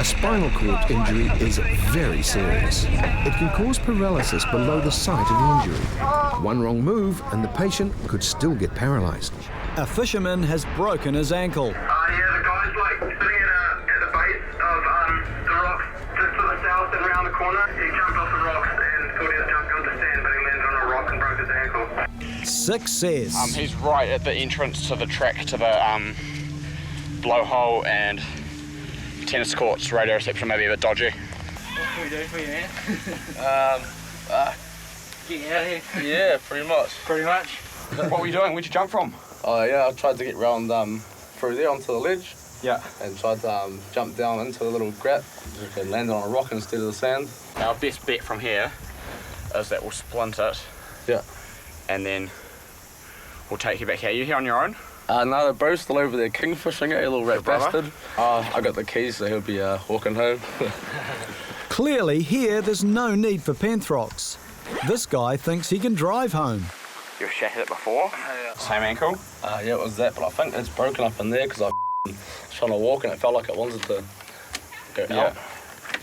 spinal cord injury is very serious. It can cause paralysis below the site of the injury. One wrong move and the patient could still get paralysed. A fisherman has broken his ankle. Yeah, the guy's like sitting at the base of the rocks just to the south and around the corner. He jumped off the rocks and thought he was jumping on the sand, but he landed on a rock and broke his ankle. Success. He's right at the entrance to the track to the blowhole and tennis courts. Radio reception may be a bit dodgy. What can we do for you, man? Get you out of here? Yeah, pretty much. Pretty much. What were you doing? Where'd you jump from? Oh yeah, I tried to get round through there onto the ledge. Yeah. And tried to jump down into the little gap and landed on a rock instead of the sand. Our best bet from here is that we'll splint it. Yeah. And then we'll take you back here. Are you here on your own? No, the bro's still over there kingfishing it, you little rat brother? bastard. I got the keys, so he'll be walking home. Clearly here there's no need for Penthrox. This guy thinks he can drive home. You've shattered it before? Same ankle? Yeah, it was that, but I think it's broken up in there because I was trying to walk and it felt like it wanted to go out.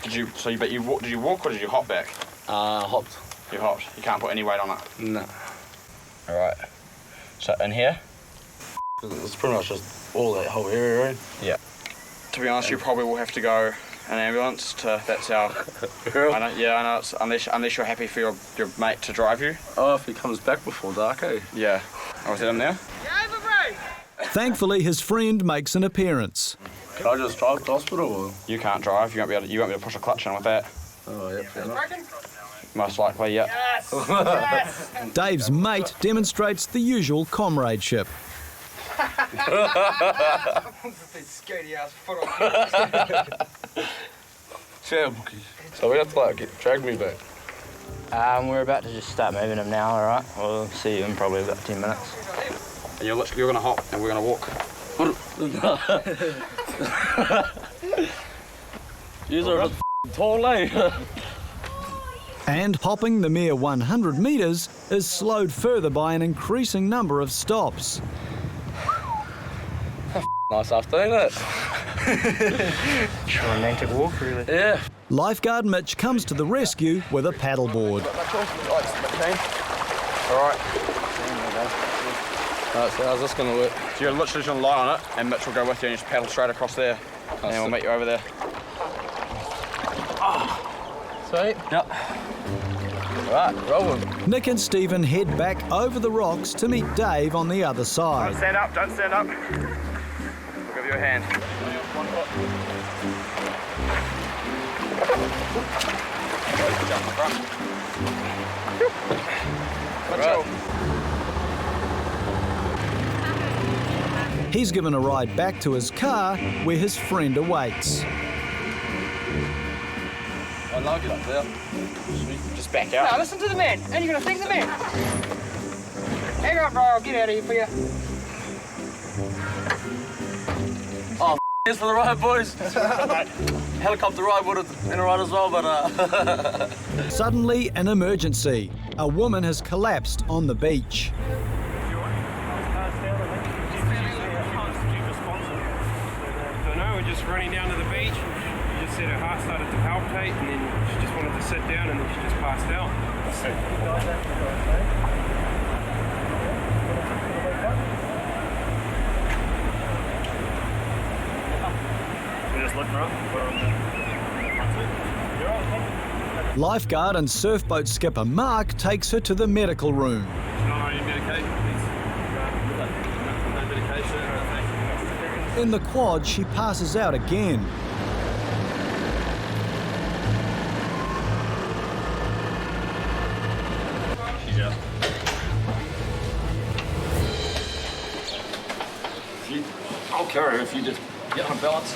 Did you walk or did you hop back? Hopped. You hopped. You can't put any weight on it? No. All right. So in here? It's pretty much just all that whole area, right? Yeah. To be honest, you probably will have to go an ambulance to, that's our... I know, it's, unless you're happy for your mate to drive you. Oh, if he comes back before dark, eh? Yeah. Oh, is that him there? Thankfully his friend makes an appearance. Can I just drive to the hospital or? You can't drive, you won't be able to push a clutch in with that. Oh, yeah, fair enough. Most likely, yeah. Yes! Dave's mate demonstrates the usual comradeship. So we have to drag me back. We're about to just start moving him now, all right? We'll see you in probably about 10 minutes. And you're going to hop and we're going to walk. Yous are a bit tall, eh? And hopping the mere 100 metres is slowed further by an increasing number of stops. Nice afternoon, that. It's a romantic walk, really. Yeah. Lifeguard Mitch comes to the rescue with a paddleboard. All right. Right, so how's this going to work? So you're literally going to lie on it and Mitch will go with you and you just paddle straight across there. And we'll meet you over there. Sweet. Yep. Right, rolling. Nick and Stephen head back over the rocks to meet Dave on the other side. Don't stand up, don't stand up. We'll give you a hand. Jump in front. He's given a ride back to his car where his friend awaits. I'll now get up there. Just back out. Now listen to the man, and you're gonna thank the man. Hang on, bro, I'll get out of here for you. Oh, here's for the ride, boys. Helicopter ride would have been a ride as well, but Suddenly, an emergency. A woman has collapsed on the beach. We're just running down to the beach. She just said her heart started to palpitate and then she just wanted to sit down and then she just passed out. We just looking up. Lifeguard and surfboat skipper Mark takes her to the medical room. Not any medication, please. No medication or anything. In the quad, she passes out again. She's out. I'll carry her if you just get on balance.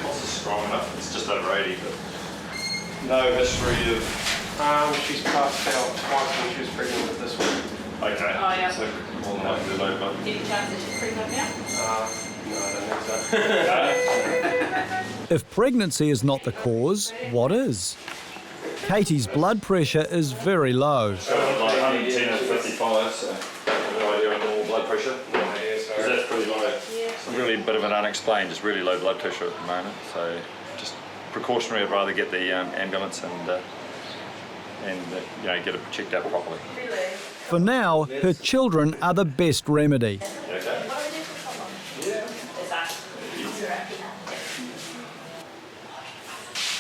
Pulse is strong enough. It's just over 80, but no history of. She's passed out twice when she was pregnant with this one. Okay. Oh, yeah. So more than likely no, but Any chance that she's pregnant now? No, I don't think so. If pregnancy is not the cause, what is? Katie's blood pressure is very low. like 110 and 50 135, so no idea on normal blood pressure. No idea, sorry. That's pretty low. Yeah. It's really a bit of an unexplained, just really low blood pressure at the moment. So just precautionary. I'd rather get the ambulance and you know, get it checked out properly. For now, her children are the best remedy. Okay.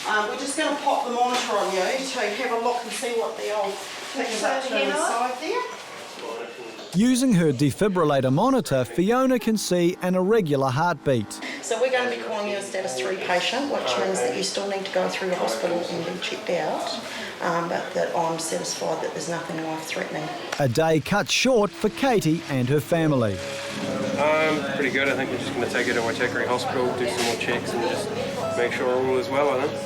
We're just going to pop the monitor on you to have a look and see what the old thing is up to inside there. Using her defibrillator monitor, Fiona can see an irregular heartbeat. So we're going to be calling you a status 3 patient, which means that you still need to go through the hospital and be checked out, but that I'm satisfied that there's nothing life-threatening. A day cut short for Katie and her family. Pretty good. I think we're just going to take her to Waitakere Hospital, do some more checks and just make sure all is well, I think.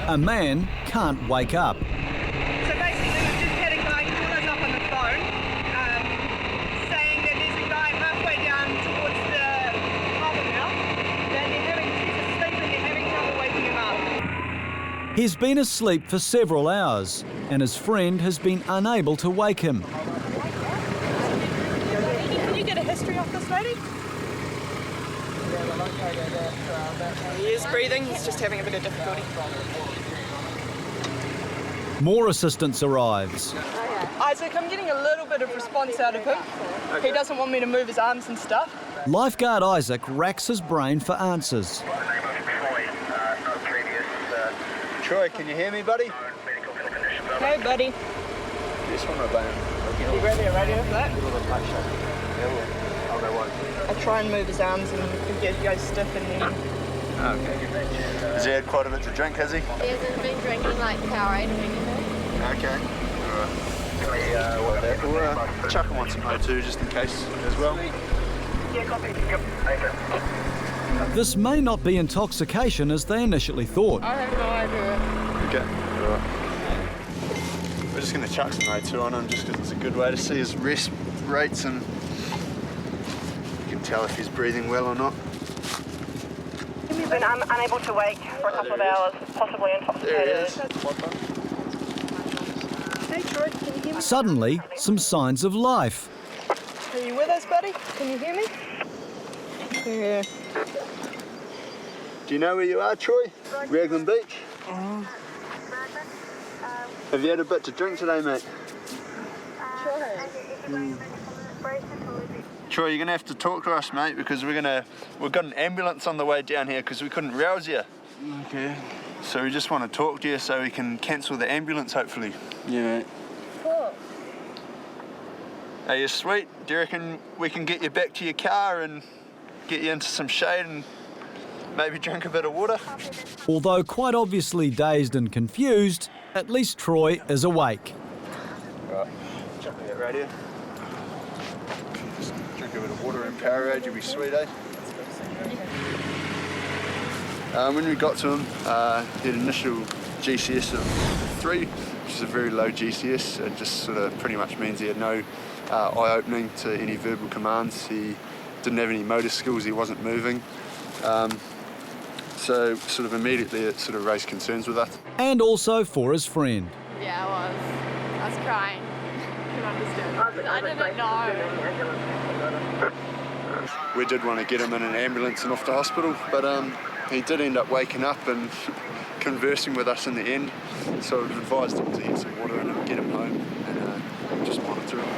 A man can't wake up. So basically we've just had a guy call us up on the phone saying that there's a guy halfway down towards the harbour now that he's asleep and they're having trouble waking him up. He's been asleep for several hours and his friend has been unable to wake him. Can you get a history off this lady? He is breathing, he's just having a bit of difficulty. More assistance arrives. Isaac, I'm getting a little bit of response out of him. He doesn't want me to move his arms and stuff. Lifeguard Isaac racks his brain for answers. Troy, can you hear me, buddy? Hey, buddy. This one or bone? You ready for that? I try and move his arms and he goes stiff and then... Okay. Has he had quite a bit to drink, has he? He hasn't been drinking like Powerade or anything. Okay. Alright. We'll chuck him on some O2 just in case as well. This may not be intoxication as they initially thought. I have no idea. Okay. Alright. We're just going to chuck some O2 on him just because it's a good way to see his rest rates and you can tell if he's breathing well or not. He's been unable to wake for a couple of hours, possibly intoxicated. There he is. Hey Troy, can you hear me? Suddenly, some signs of life. Are you with us, buddy? Can you hear me? Yeah. Do you know where you are, Troy? Raglan Beach? Have you had a bit to drink today, mate? Troy, you're going to have to talk to us, mate, because we've got an ambulance on the way down here because we couldn't rouse you. Okay. So we just want to talk to you so we can cancel the ambulance, hopefully. Yeah, mate. Cool. Are you sweet? Do you reckon we can get you back to your car and get you into some shade and maybe drink a bit of water? Although quite obviously dazed and confused, at least Troy is awake. Right, jump on that radio. Just drink a bit of water and Powerade, you'll be sweet, eh? When we got to him, he had initial GCS of 3, which is a very low GCS. It just sort of pretty much means he had no eye opening to any verbal commands. He didn't have any motor skills, he wasn't moving. So sort of immediately it sort of raised concerns with us. And also for his friend. Yeah, I was crying. I didn't know. We did want to get him in an ambulance and off to hospital, but he did end up waking up and conversing with us in the end. So we've advised him to get some water in and get him home and just monitor him.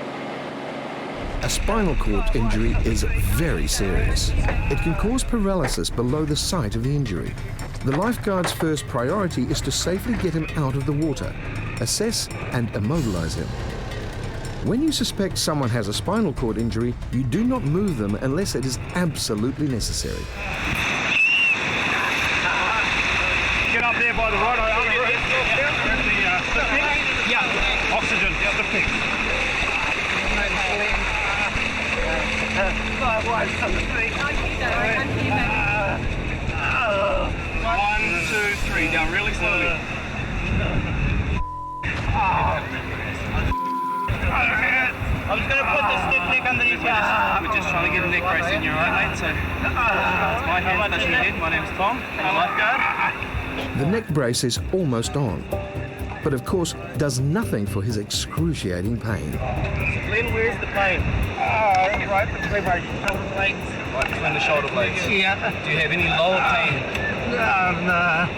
A spinal cord injury is very serious. It can cause paralysis below the site of the injury. The lifeguard's first priority is to safely get him out of the water, assess and immobilize him. When you suspect someone has a spinal cord injury, you do not move them unless it is absolutely necessary. Get up there by the right eye. Yeah. Oxygen. Yeah, the pig. 1, 2, 3. Down really slowly. I'm just going to put the stiff neck underneath your arm. We're just trying to get a neck brace in your eye, mate. So, it's my hand touching your head. My name's Tom. I'm a lifeguard. The neck brace is almost on. but of course does nothing for his excruciating pain. Glenn, where's the pain? Right between my shoulder blades. Right between the shoulder blades? Yeah. Do you have any lower pain? No.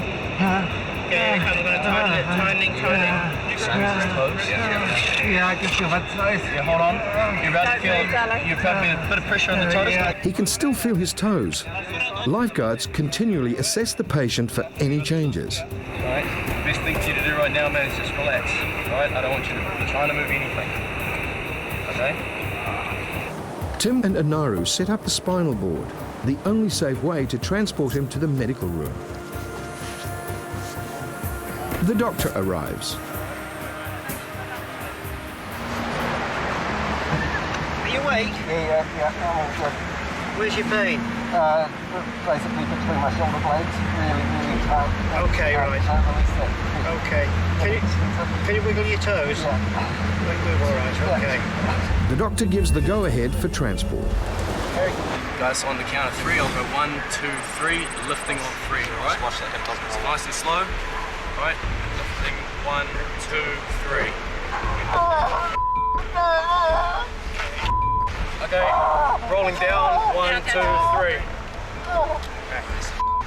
Okay, I'm going to toning. Yeah, I can feel my toes. Yeah, hold on. You're about to feel a bit of pressure on the toes. He can still feel his toes. Lifeguards continually assess the patient for any changes. Right. Best thing for you to do right now, man, is just relax. Right? I don't want you to be trying to move anything. Okay? Tim and Anaru set up the spinal board, the only safe way to transport him to the medical room. The doctor arrives. Are you awake? Yeah, I'm all good. Where's your pain? Basically between my shoulder blades, really tight. Okay, right. Okay. Can you wiggle your toes? Yeah. Move all right, okay. The doctor gives the go-ahead for transport. Guys, on the count of 3, I'll go 1, 2, 3, lifting on 3, all right? Watch that, it's nice and slow. All right, lifting 1, 2, 3. Okay, rolling down, 1, 2, 3. Okay.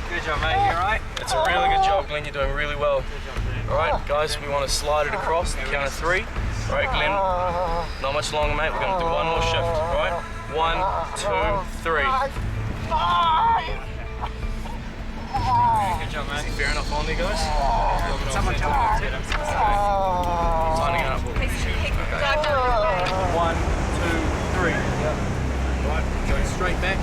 Good job, mate, you all right? It's a really good job, Glenn, you're doing really well. All right, guys, we want to slide it across, the count of 3. All right, Glenn, not much longer, mate, we're going to do one more shift, all right? 1, 2, 3. Good job, mate. Is it fair enough on there, guys? Someone tell me. Signing up. 1, 2, 3. Right, going straight back.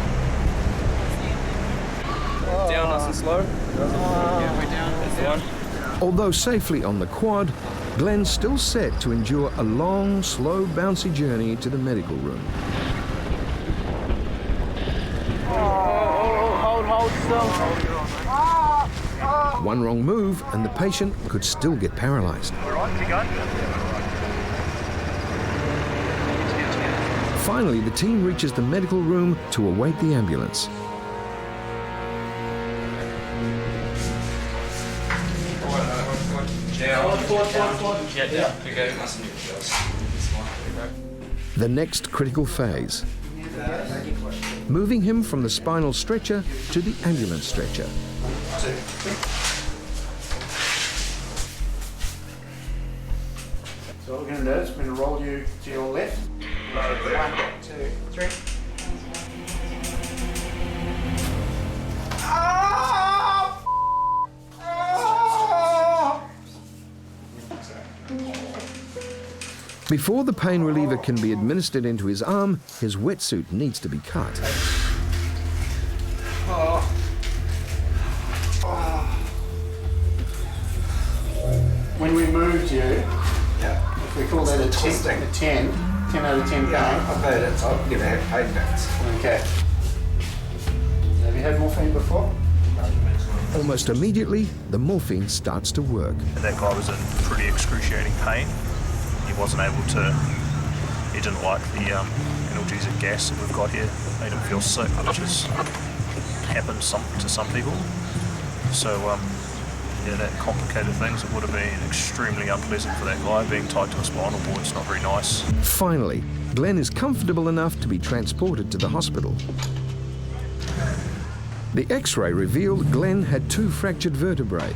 Down nice and slow. Yeah, way down. That's the one. Although safely on the quad, Glenn's still set to endure a long, slow, bouncy journey to the medical room. Hold still. One wrong move and the patient could still get paralyzed. All right, keep going. Finally, the team reaches the medical room to await the ambulance. The next critical phase. Moving him from the spinal stretcher to the ambulance stretcher. So what we're going to do is we're going to roll you to your left. 1, 2, 3. Before the pain reliever can be administered into his arm, his wetsuit needs to be cut. When we moved you, if we call that a 10 out of 10 pain. Yeah, I've heard it, so I'm going to have pain bats. Okay. Have you had morphine before? Almost immediately, the morphine starts to work. That guy was in pretty excruciating pain. He wasn't able to, he didn't like the analgesic gas that we've got here. Made him feel sick, which happens to some people. So yeah, that complicated things. It would have been extremely unpleasant for that guy being tied to a spinal board. It's not very nice. Finally, Glenn is comfortable enough to be transported to the hospital. The X-ray revealed Glenn had 2 fractured vertebrae,